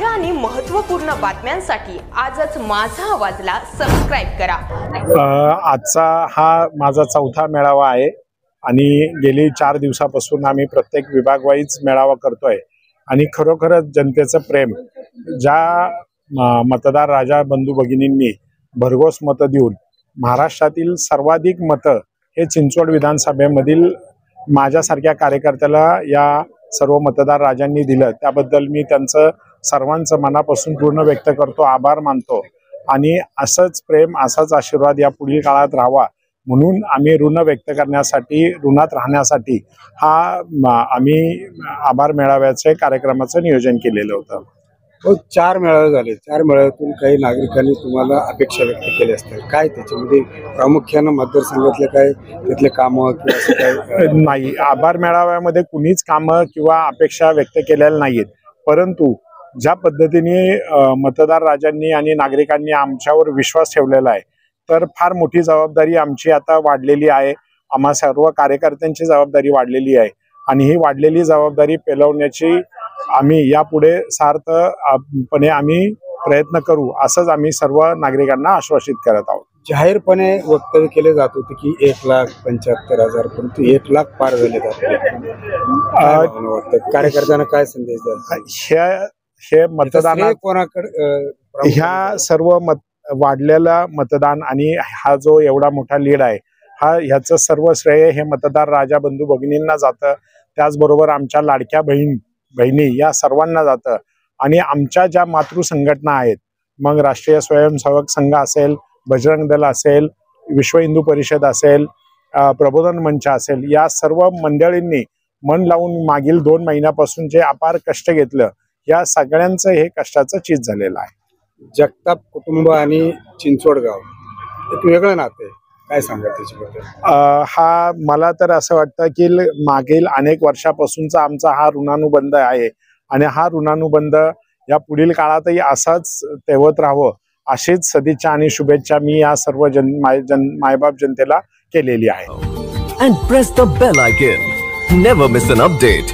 ताज्या आणि महत्त्वपूर्ण बातम्यांसाठी आजच माझा आवाजला सबस्क्राइब करा। आजचा हा माझा चौथा मेळावा आहे आणि गेली 4 दिवसापासून आम्ही प्रत्येक विभाग वाईज मेळावा करतोय आणि खरोखरच जनतेचं प्रेम ज्या मतदार राजा बंधू भगिनींनी भरघोस मत देऊन महाराष्ट्रातील सर्वाधिक मतं हे चिंचवड विधानसभेमधील माझ्यासारख्या कार्यकर्त्याला या सर्व मतदार राजांनी दिलं, त्याबद्दल मी त्यांचं सर्वांचं मनापासून पूर्ण व्यक्त करतो, आभार मानतो आणि असंच प्रेम असाच आशीर्वाद या पुढील काळात राहावा म्हणून आम्ही ऋण व्यक्त करण्यासाठी ऋणात राहण्यासाठी हा आम्ही आभार मेळाव्याचे कार्यक्रमाचं नियोजन केलेलं होतं। 4 मेळावे झाले, 4 मेळाव्यातून काही नागरिकांनी तुम्हाला अपेक्षा व्यक्त केल्या असतील, काय त्याच्यामध्ये प्रामुख्याने मतदारसंघातले काय त्यातले कामं किंवा असं काय? नाही, आभार मेळाव्यामध्ये कुणीच कामं किंवा अपेक्षा व्यक्त केलेल्या नाहीत, परंतु ज्या पद्धतीने मतदार राजांनी आणि नागरिकांनी आमच्यावर विश्वास ठेवलेला आहे तर फार मोठी जबाबदारी आमची आता वाढलेली आहे, आम्हा सर्व कार्यकर्त्यांची जबाबदारी वाढलेली आहे आणि ही वाढलेली जबाबदारी पेलवण्याची आम्ही यापुढे सार्थपणे आम्ही प्रयत्न करू असंच आम्ही सर्व नागरिकांना आश्वासित करत आहोत। जाहीरपणे वक्तव्य केले जात होते की 1,75,000 परंतु 1 लाख पार झाले जाते, कार्यकर्त्यांना काय संदेश द्याल? हे मतदान कोणाकडे ह्या सर्व वाढलेला मतदान आणि हा जो एवढा मोठा लीड आहे ह्याचं सर्व श्रेय हे मतदार राजा बंधू भगिनींना जातं, त्याचबरोबर आमच्या लाडक्या बहिणी या सर्वांना जातं आणि आमच्या ज्या मातृ संघटना आहेत, मग राष्ट्रीय स्वयंसेवक संघ असेल, बजरंग दल असेल, विश्व हिंदू परिषद असेल, प्रबोधन मंच असेल, या सर्व मंडळींनी मन लावून मागील 2 महिन्यापासून जे अपार कष्ट घेतलं या सगळ्यांचं हे कष्टाचं चीज झालेलं आहे। जगताप कुटुंब आणि चिंचवड गाव एक वेगळं नातं आहे, काय सांगा त्याच्याबद्दल? हा मला तर असं वाटतं की मागील अनेक वर्षापासूनचा आमचा हा ऋणानुबंध आहे आणि हा ऋणानुबंध या पुढील काळातही असाच तेवत राहावं अशीच सदिच्छा आणि शुभेच्छा मी या सर्व मायबाप जनतेला केलेली आहे। And press the bell icon. Never miss an update.